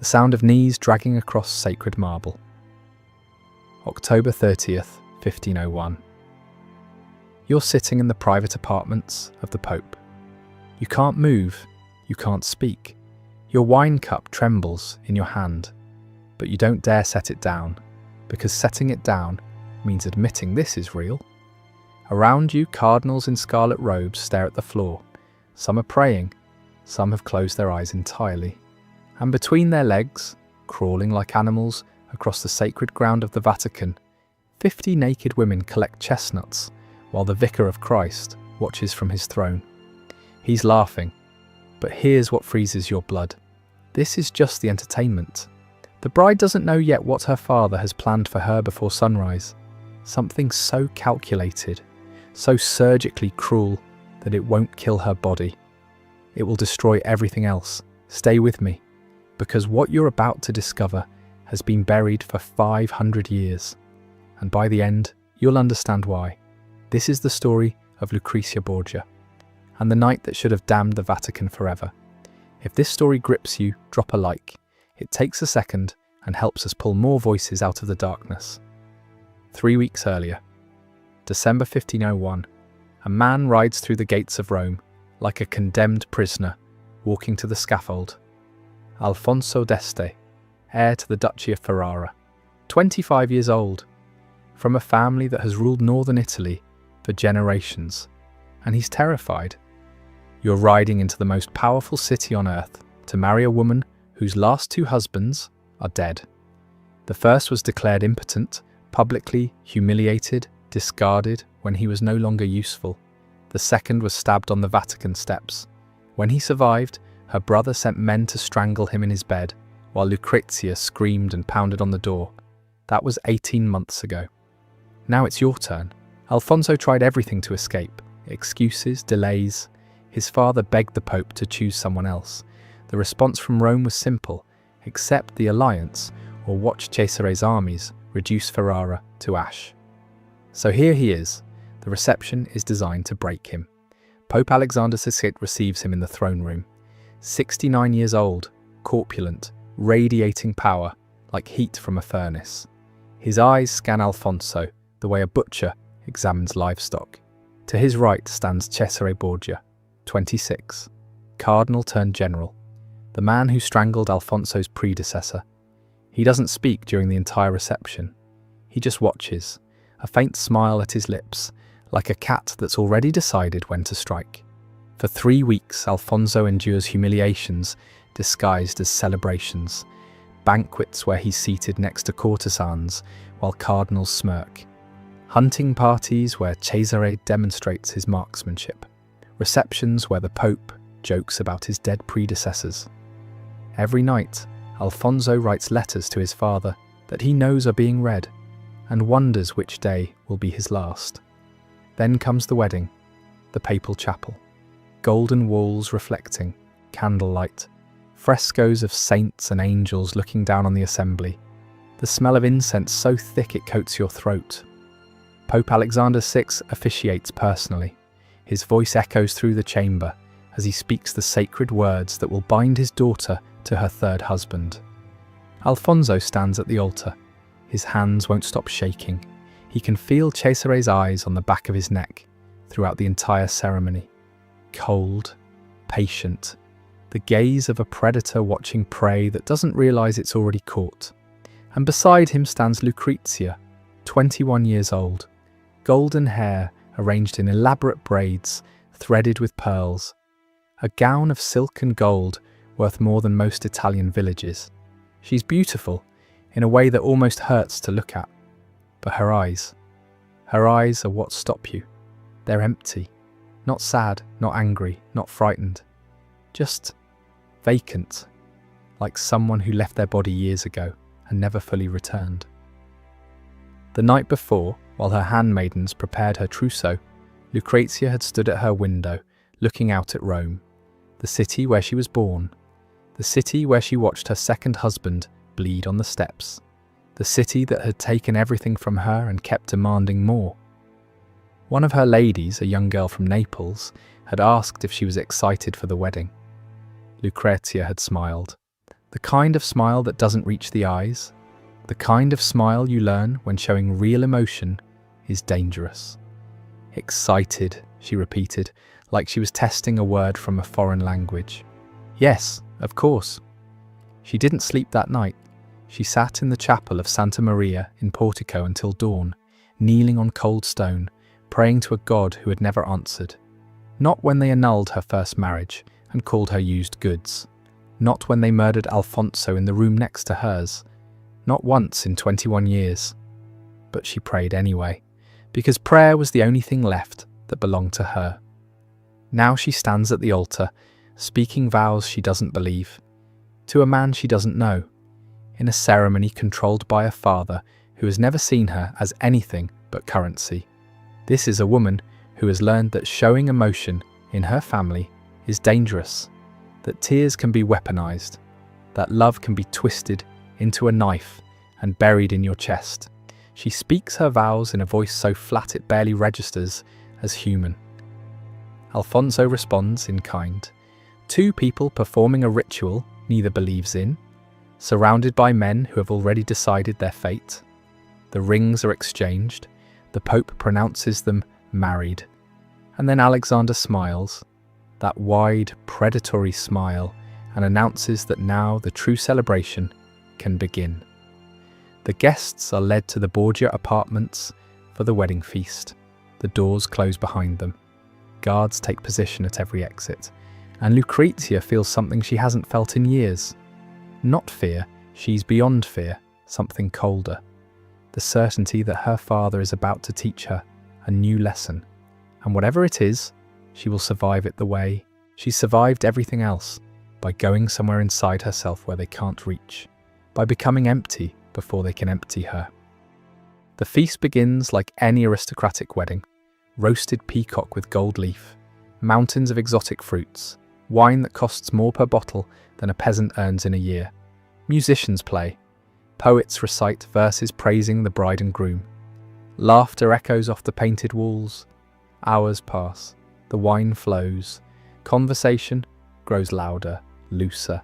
the sound of knees dragging across sacred marble. October 30th, 1501. You're sitting in the private apartments of the Pope. You can't move, you can't speak. Your wine cup trembles in your hand, but you don't dare set it down, because setting it down means admitting this is real. Around you, cardinals in scarlet robes stare at the floor. Some are praying, some have closed their eyes entirely. And between their legs, crawling like animals across the sacred ground of the Vatican, 50 naked women collect chestnuts while the Vicar of Christ watches from his throne. He's laughing, but here's what freezes your blood. This is just the entertainment. The bride doesn't know yet what her father has planned for her before sunrise. Something so calculated, so surgically cruel that it won't kill her body. It will destroy everything else. Stay with me, because what you're about to discover has been buried for 500 years. And by the end, you'll understand why. This is the story of Lucrezia Borgia, and the night that should have damned the Vatican forever. If this story grips you, drop a like. It takes a second and helps us pull more voices out of the darkness. 3 weeks earlier, December 1501, a man rides through the gates of Rome like a condemned prisoner walking to the scaffold. Alfonso d'Este, heir to the Duchy of Ferrara, 25 years old, from a family that has ruled northern Italy for generations, and he's terrified. You're riding into the most powerful city on earth to marry a woman whose last 2 husbands are dead. The first was declared impotent, publicly humiliated, discarded when he was no longer useful. The second was stabbed on the Vatican steps. When he survived, her brother sent men to strangle him in his bed, while Lucrezia screamed and pounded on the door. That was 18 months ago. Now it's your turn. Alfonso tried everything to escape. Excuses, delays. His father begged the Pope to choose someone else. The response from Rome was simple: accept the alliance or watch Cesare's armies reduce Ferrara to ash. So here he is. The reception is designed to break him. Pope Alexander VI receives him in the throne room. 69 years old, corpulent, radiating power, like heat from a furnace. His eyes scan Alfonso the way a butcher examines livestock. To his right stands Cesare Borgia, 26, cardinal turned general, the man who strangled Alfonso's predecessor. He doesn't speak during the entire reception. He just watches, a faint smile at his lips, like a cat that's already decided when to strike. For 3 weeks, Alfonso endures humiliations disguised as celebrations, banquets where he's seated next to courtesans while cardinals smirk, hunting parties where Cesare demonstrates his marksmanship, receptions where the Pope jokes about his dead predecessors. Every night, Alfonso writes letters to his father that he knows are being read, and wonders which day will be his last. Then comes the wedding, the papal chapel, golden walls reflecting, candlelight, frescoes of saints and angels looking down on the assembly, the smell of incense so thick it coats your throat. Pope Alexander VI officiates personally. His voice echoes through the chamber as he speaks the sacred words that will bind his daughter to her third husband. Alfonso stands at the altar. His hands won't stop shaking. He can feel Cesare's eyes on the back of his neck throughout the entire ceremony. Cold, patient, the gaze of a predator watching prey that doesn't realize it's already caught. And beside him stands Lucrezia, 21 years old, golden hair arranged in elaborate braids, threaded with pearls, a gown of silk and gold worth more than most Italian villages. She's beautiful in a way that almost hurts to look at. But her eyes are what stop you. They're empty, not sad, not angry, not frightened, just vacant, like someone who left their body years ago and never fully returned. The night before, while her handmaidens prepared her trousseau, Lucrezia had stood at her window, looking out at Rome, the city where she was born, the city where she watched her second husband bleed on the steps, the city that had taken everything from her and kept demanding more. One of her ladies, a young girl from Naples, had asked if she was excited for the wedding. Lucrezia had smiled. The kind of smile that doesn't reach the eyes, the kind of smile you learn when showing real emotion, is dangerous. Excited, she repeated, like she was testing a word from a foreign language. Yes, of course. She didn't sleep that night. She sat in the chapel of Santa Maria in Portico until dawn, kneeling on cold stone, praying to a God who had never answered. Not when they annulled her first marriage and called her used goods. Not when they murdered Alfonso in the room next to hers. Not once in 21 years. But she prayed anyway, because prayer was the only thing left that belonged to her. Now she stands at the altar, speaking vows she doesn't believe, to a man she doesn't know, in a ceremony controlled by a father who has never seen her as anything but currency. This is a woman who has learned that showing emotion in her family is dangerous, that tears can be weaponized, that love can be twisted into a knife and buried in your chest. She speaks her vows in a voice so flat it barely registers as human. Alfonso responds in kind. Two people performing a ritual neither believes in, surrounded by men who have already decided their fate. The rings are exchanged, the Pope pronounces them married, and then Alexander smiles, that wide, predatory smile, and announces that now the true celebration can begin. The guests are led to the Borgia apartments for the wedding feast. The doors close behind them. Guards take position at every exit, and Lucrezia feels something she hasn't felt in years. Not fear, she's beyond fear, something colder. The certainty that her father is about to teach her a new lesson, and whatever it is, she will survive it the way she survived everything else, by going somewhere inside herself where they can't reach, by becoming empty before they can empty her. The feast begins like any aristocratic wedding. Roasted peacock with gold leaf, mountains of exotic fruits, wine that costs more per bottle than a peasant earns in a year. Musicians play. Poets recite verses praising the bride and groom. Laughter echoes off the painted walls. Hours pass. The wine flows. Conversation grows louder, looser.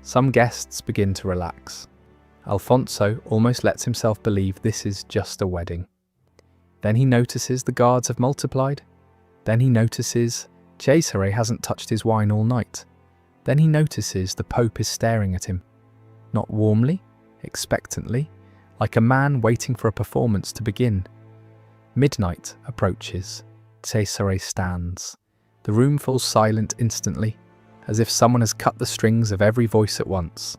Some guests begin to relax. Alfonso almost lets himself believe this is just a wedding. Then he notices the guards have multiplied. Then he notices Cesare hasn't touched his wine all night. Then he notices the Pope is staring at him. Not warmly, expectantly, like a man waiting for a performance to begin. Midnight approaches. Cesare stands. The room falls silent instantly, as if someone has cut the strings of every voice at once.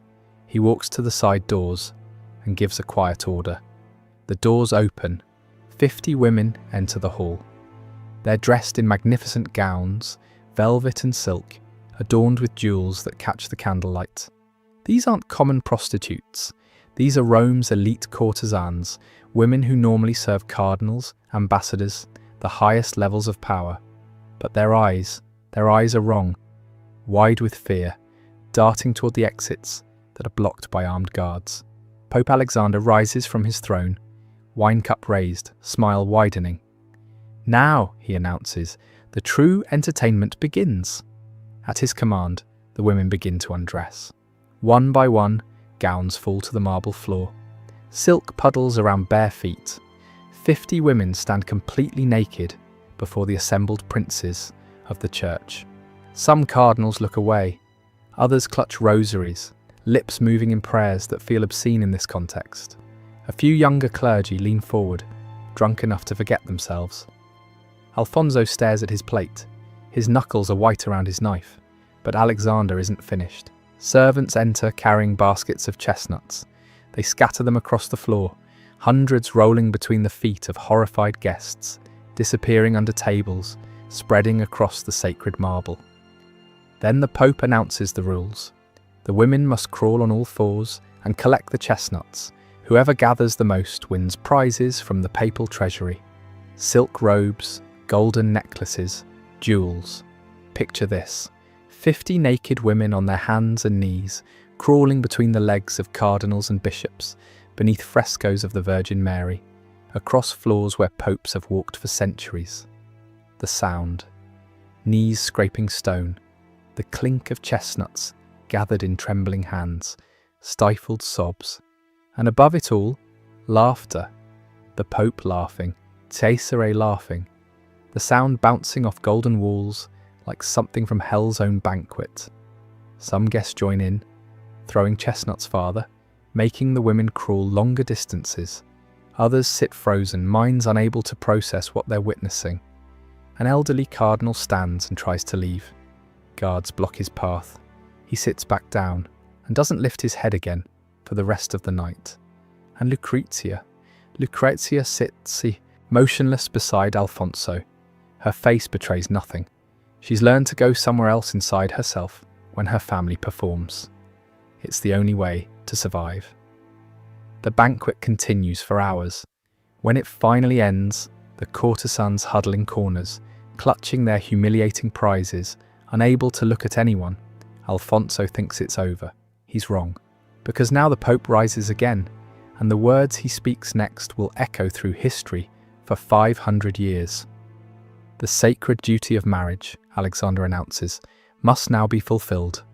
He walks to the side doors and gives a quiet order. The doors open. 50 women enter the hall. They're dressed in magnificent gowns, velvet and silk, adorned with jewels that catch the candlelight. These aren't common prostitutes. These are Rome's elite courtesans, women who normally serve cardinals, ambassadors, the highest levels of power. But their eyes are wrong, wide with fear, darting toward the exits that are blocked by armed guards. Pope Alexander rises from his throne, wine cup raised, smile widening. Now, he announces, the true entertainment begins. At his command, the women begin to undress. One by one, gowns fall to the marble floor. Silk puddles around bare feet. 50 women stand completely naked before the assembled princes of the church. Some cardinals look away. Others clutch rosaries, lips moving in prayers that feel obscene in this context. A few younger clergy lean forward, drunk enough to forget themselves. Alfonso stares at his plate. His knuckles are white around his knife, but Alexander isn't finished. Servants enter carrying baskets of chestnuts. They scatter them across the floor, hundreds rolling between the feet of horrified guests, disappearing under tables, spreading across the sacred marble. Then the Pope announces the rules. The women must crawl on all fours and collect the chestnuts. Whoever gathers the most wins prizes from the papal treasury. Silk robes, golden necklaces, jewels. Picture this: 50 naked women on their hands and knees, crawling between the legs of cardinals and bishops, beneath frescoes of the Virgin Mary, across floors where popes have walked for centuries. The sound, knees scraping stone, the clink of chestnuts, gathered in trembling hands, stifled sobs, and above it all, laughter. The Pope laughing, Cesare laughing, the sound bouncing off golden walls like something from hell's own banquet. Some guests join in, throwing chestnuts farther, making the women crawl longer distances. Others sit frozen, minds unable to process what they're witnessing. An elderly cardinal stands and tries to leave. Guards block his path. He sits back down and doesn't lift his head again for the rest of the night. And Lucrezia sits motionless beside Alfonso. Her face betrays nothing. She's learned to go somewhere else inside herself when her family performs. It's the only way to survive. The banquet continues for hours. When it finally ends, the courtesans huddle in corners, clutching their humiliating prizes, unable to look at anyone. Alfonso thinks it's over. He's wrong, because now the Pope rises again, and the words he speaks next will echo through history for 500 years. The sacred duty of marriage, Alexander announces, must now be fulfilled.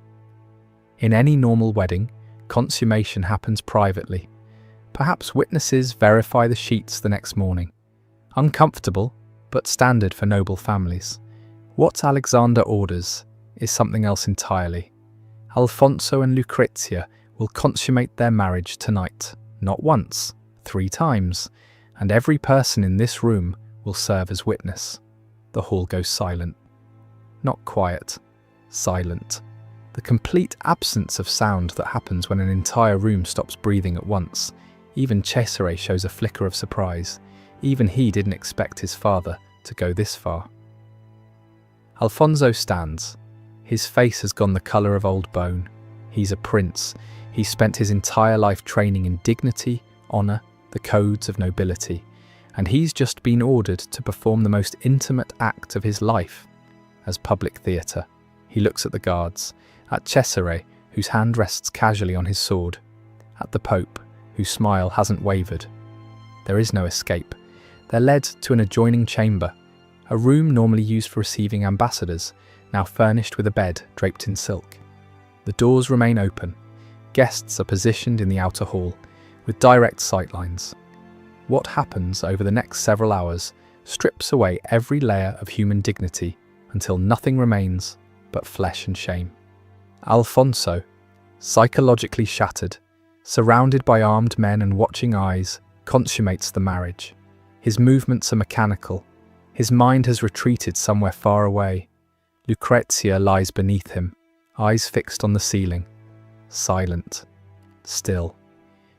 In any normal wedding, consummation happens privately. Perhaps witnesses verify the sheets the next morning. Uncomfortable, but standard for noble families. What Alexander orders is something else entirely. Alfonso and Lucrezia will consummate their marriage tonight, not once, 3 times, and every person in this room will serve as witness. The hall goes silent. Not quiet, silent. The complete absence of sound that happens when an entire room stops breathing at once. Even Cesare shows a flicker of surprise. Even he didn't expect his father to go this far. Alfonso stands. His face has gone the colour of old bone. He's a prince. He's spent his entire life training in dignity, honour, the codes of nobility. And he's just been ordered to perform the most intimate act of his life as public theatre. He looks at the guards, at Cesare, whose hand rests casually on his sword, at the Pope, whose smile hasn't wavered. There is no escape. They're led to an adjoining chamber, a room normally used for receiving ambassadors, now furnished with a bed draped in silk. The doors remain open. Guests are positioned in the outer hall, with direct sightlines. What happens over the next several hours strips away every layer of human dignity until nothing remains but flesh and shame. Alfonso, psychologically shattered, surrounded by armed men and watching eyes, consummates the marriage. His movements are mechanical. His mind has retreated somewhere far away. Lucrezia lies beneath him, eyes fixed on the ceiling, silent, still.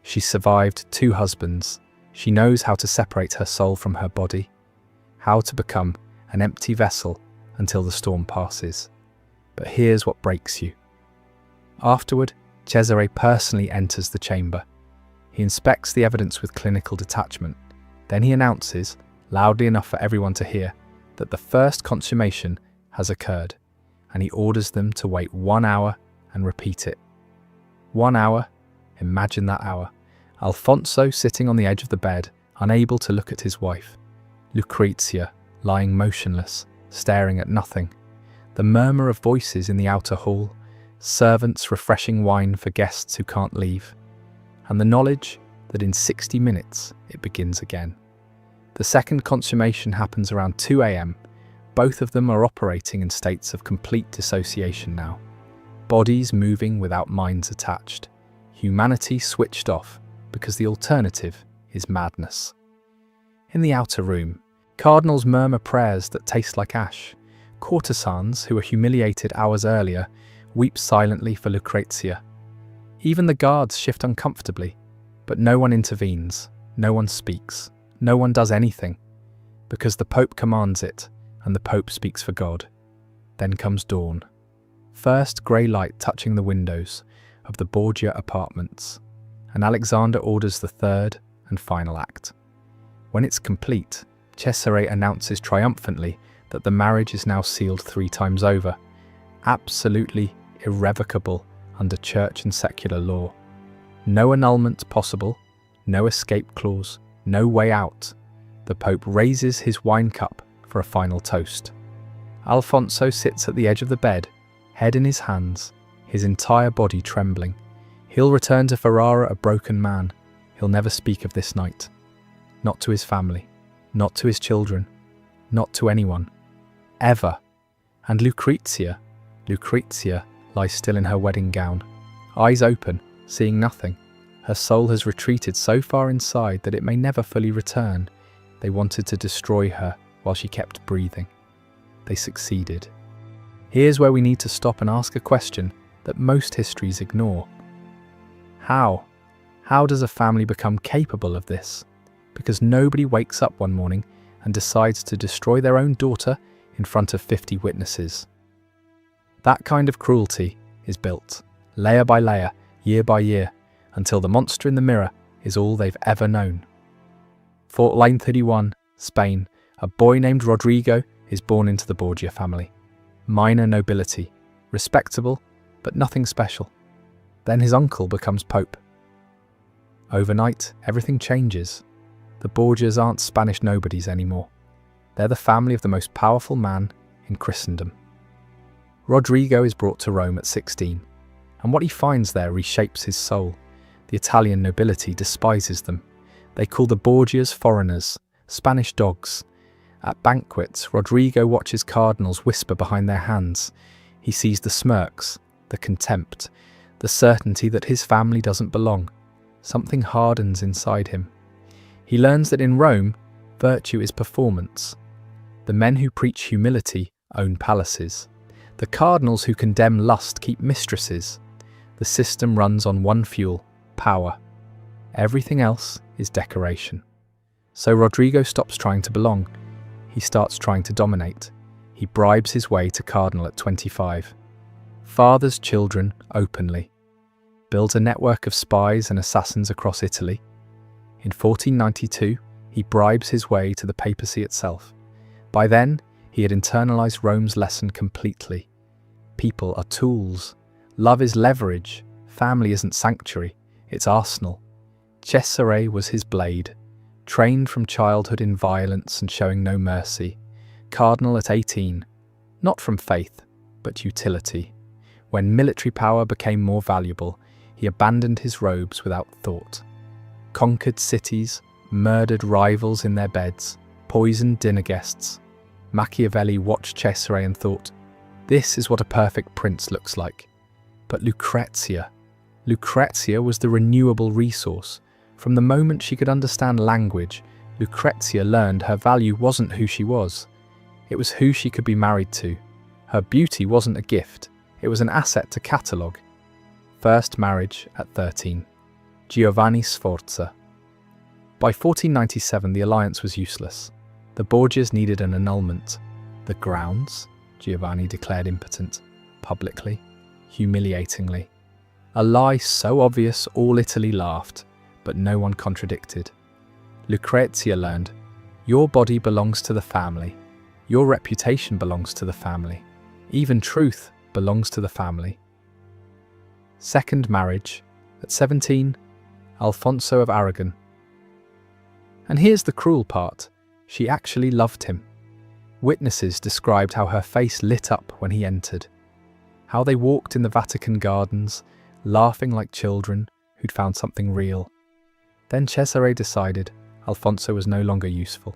She survived 2 husbands. She knows how to separate her soul from her body, how to become an empty vessel until the storm passes. But here's what breaks you. Afterward, Cesare personally enters the chamber. He inspects the evidence with clinical detachment. Then he announces, loudly enough for everyone to hear, that the first consummation has occurred, and he orders them to wait 1 hour and repeat it. 1 hour, imagine that hour. Alfonso sitting on the edge of the bed, unable to look at his wife. Lucrezia lying motionless, staring at nothing. The murmur of voices in the outer hall, servants refreshing wine for guests who can't leave, and the knowledge that in 60 minutes it begins again. The second consummation happens around 2 a.m. Both of them are operating in states of complete dissociation now. Bodies moving without minds attached. Humanity switched off because the alternative is madness. In the outer room, cardinals murmur prayers that taste like ash. Courtesans, who were humiliated hours earlier, weep silently for Lucrezia. Even the guards shift uncomfortably, but no one intervenes, no one speaks, no one does anything, because the Pope commands it, and the Pope speaks for God. Then comes dawn. First grey light touching the windows of the Borgia apartments, and Alexander orders the third and final act. When it's complete, Cesare announces triumphantly that the marriage is now sealed 3 times over, absolutely irrevocable under church and secular law. No annulment possible, no escape clause, no way out. The Pope raises his wine cup for a final toast. Alfonso sits at the edge of the bed, head in his hands, his entire body trembling. He'll return to Ferrara a broken man. He'll never speak of this night. Not to his family, not to his children, not to anyone. Ever. And Lucrezia lies still in her wedding gown, eyes open, seeing nothing. Her soul has retreated so far inside that it may never fully return. They wanted to destroy her while she kept breathing. They succeeded. Here's where we need to stop and ask a question that most histories ignore. How? How does a family become capable of this? Because nobody wakes up one morning and decides to destroy their own daughter in front of 50 witnesses. That kind of cruelty is built, layer by layer, year by year, until the monster in the mirror is all they've ever known. Fort Line 31, Spain, a boy named Rodrigo is born into the Borgia family. Minor nobility, respectable, but nothing special. Then his uncle becomes Pope. Overnight, everything changes. The Borgias aren't Spanish nobodies anymore. They're the family of the most powerful man in Christendom. Rodrigo is brought to Rome at 16, and what he finds there reshapes his soul. The Italian nobility despises them. They call the Borgias foreigners, Spanish dogs. At banquets, Rodrigo watches cardinals whisper behind their hands. He sees the smirks, the contempt, the certainty that his family doesn't belong. Something hardens inside him. He learns that in Rome, virtue is performance. The men who preach humility own palaces. The cardinals who condemn lust keep mistresses. The system runs on one fuel, power. Everything else is decoration. So Rodrigo stops trying to belong. He starts trying to dominate. He bribes his way to cardinal at 25. Fathers children openly. Builds a network of spies and assassins across Italy. In 1492, he bribes his way to the papacy itself. By then, he had internalized Rome's lesson completely. People are tools. Love is leverage. Family isn't sanctuary, it's arsenal. Cesare was his blade. Trained from childhood in violence and showing no mercy. Cardinal at 18. Not from faith, but utility. When military power became more valuable, he abandoned his robes without thought. Conquered cities, murdered rivals in their beds, poisoned dinner guests. Machiavelli watched Cesare and thought, this is what a perfect prince looks like. But Lucrezia was the renewable resource. From the moment she could understand language, Lucrezia learned her value wasn't who she was. It was who she could be married to. Her beauty wasn't a gift, it was an asset to catalogue. First marriage at 13. Giovanni Sforza. By 1497, the alliance was useless. The Borgias needed an annulment. The grounds? Giovanni declared impotent, publicly, humiliatingly. A lie so obvious all Italy laughed, but no one contradicted. Lucrezia learned, your body belongs to the family. Your reputation belongs to the family. Even truth belongs to the family. Second marriage, at 17, Alfonso of Aragon. And here's the cruel part, she actually loved him. Witnesses described how her face lit up when he entered, how they walked in the Vatican gardens, laughing like children who'd found something real. Then Cesare decided Alfonso was no longer useful.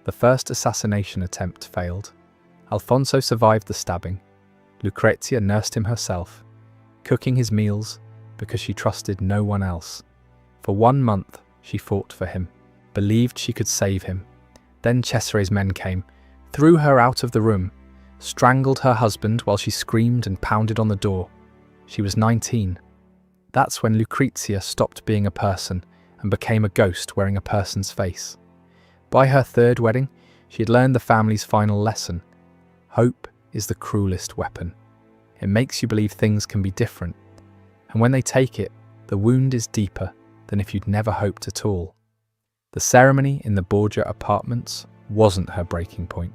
The first assassination attempt failed. Alfonso survived the stabbing. Lucrezia nursed him herself, cooking his meals because she trusted no one else. For 1 month, she fought for him, believed she could save him. Then Cesare's men came, threw her out of the room, strangled her husband while she screamed and pounded on the door. She was 19. That's when Lucrezia stopped being a person and became a ghost wearing a person's face. By her third wedding, she had learned the family's final lesson. Hope is the cruelest weapon. It makes you believe things can be different. And when they take it, the wound is deeper than if you'd never hoped at all. The ceremony in the Borgia apartments wasn't her breaking point.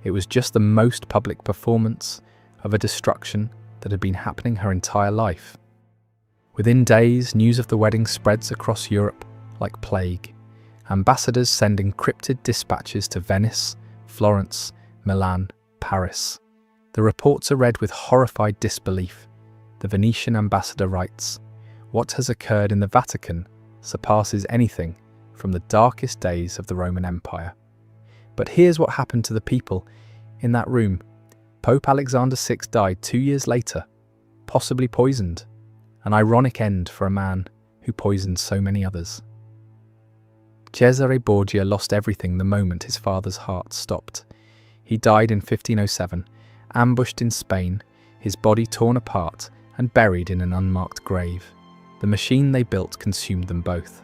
It was just the most public performance of a destruction that had been happening her entire life. Within days, news of the wedding spreads across Europe like plague. Ambassadors send encrypted dispatches to Venice, Florence, Milan, Paris. The reports are read with horrified disbelief. The Venetian ambassador writes, "What has occurred in the Vatican surpasses anything from the darkest days of the Roman Empire." But here's what happened to the people in that room. Pope Alexander VI died 2 years later, possibly poisoned. An ironic end for a man who poisoned so many others. Cesare Borgia lost everything the moment his father's heart stopped. He died in 1507, ambushed in Spain, his body torn apart and buried in an unmarked grave. The machine they built consumed them both.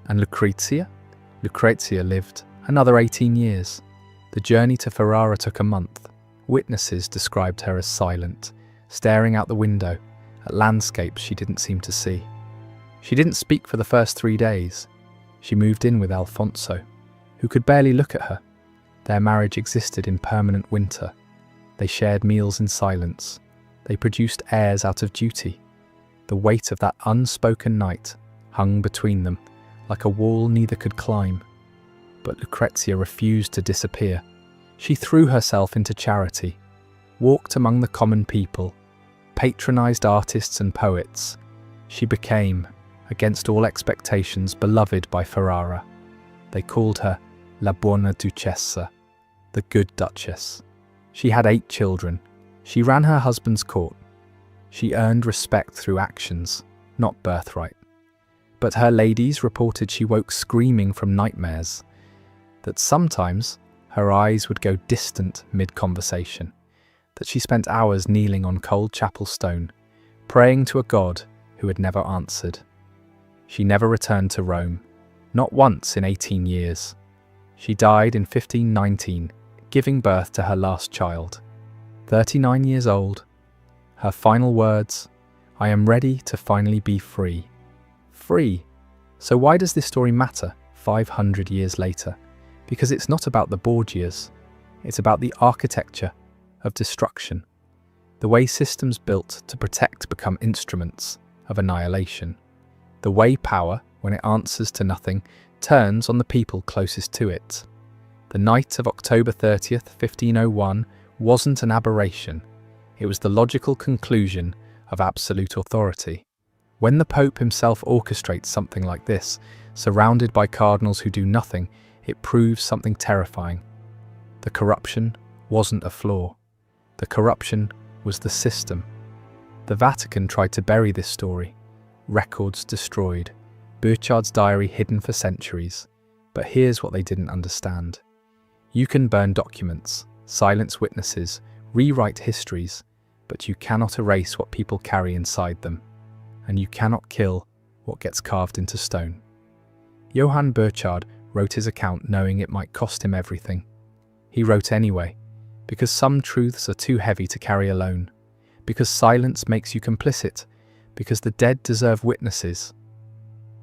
And Lucrezia? Lucrezia lived another 18 years. The journey to Ferrara took a month. Witnesses described her as silent, staring out the window at landscapes she didn't seem to see. She didn't speak for the first 3 days. She moved in with Alfonso, who could barely look at her. Their marriage existed in permanent winter. They shared meals in silence. They produced heirs out of duty. The weight of that unspoken night hung between them like a wall neither could climb. But Lucrezia refused to disappear. She threw herself into charity, walked among the common people, patronized artists and poets. She became, against all expectations, beloved by Ferrara. They called her La Buona Duchessa, the Good Duchess. She had 8 children. She ran her husband's court. She earned respect through actions, not birthright. But her ladies reported she woke screaming from nightmares, that sometimes her eyes would go distant mid-conversation, that she spent hours kneeling on cold chapel stone, praying to a god who had never answered. She never returned to Rome, not once in 18 years. She died in 1519, giving birth to her last child. 39 years old. Her final words, "I am ready to finally be free." Free. So why does this story matter 500 years later? Because it's not about the Borgias. It's about the architecture of destruction. The way systems built to protect become instruments of annihilation. The way power, when it answers to nothing, turns on the people closest to it. The night of October 30th, 1501 wasn't an aberration. It was the logical conclusion of absolute authority. When the Pope himself orchestrates something like this, surrounded by cardinals who do nothing, it proves something terrifying. The corruption wasn't a flaw. The corruption was the system. The Vatican tried to bury this story. Records destroyed. Burchard's diary hidden for centuries. But here's what they didn't understand. You can burn documents, silence witnesses, rewrite histories, but you cannot erase what people carry inside them. And you cannot kill what gets carved into stone. Johann Burchard wrote his account knowing it might cost him everything. He wrote anyway, because some truths are too heavy to carry alone, because silence makes you complicit, because the dead deserve witnesses.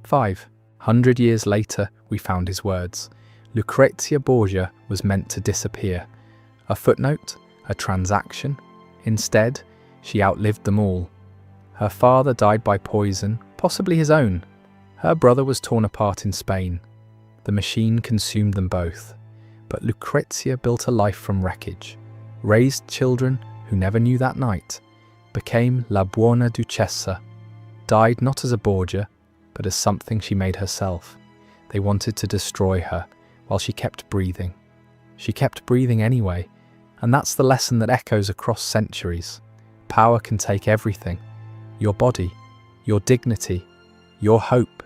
500 years later, we found his words. Lucrezia Borgia was meant to disappear. A footnote, a transaction. Instead, she outlived them all. Her father died by poison, possibly his own. Her brother was torn apart in Spain. The machine consumed them both. But Lucrezia built a life from wreckage, raised children who never knew that night, became La Buona Duchessa, died not as a Borgia, but as something she made herself. They wanted to destroy her, while she kept breathing. She kept breathing anyway, and that's the lesson that echoes across centuries. Power can take everything. Your body, your dignity, your hope.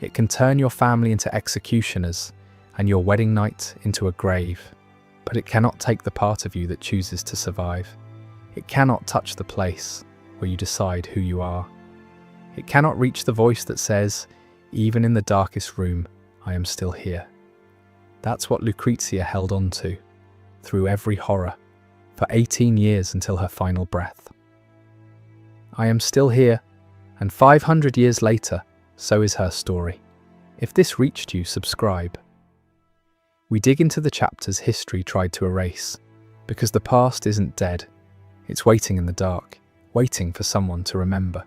It can turn your family into executioners, and your wedding night into a grave. But it cannot take the part of you that chooses to survive. It cannot touch the place where you decide who you are. It cannot reach the voice that says, even in the darkest room, I am still here. That's what Lucrezia held on to, through every horror, for 18 years until her final breath. I am still here, and 500 years later, so is her story. If this reached you, subscribe. We dig into the chapters history tried to erase, because the past isn't dead. It's waiting in the dark, waiting for someone to remember.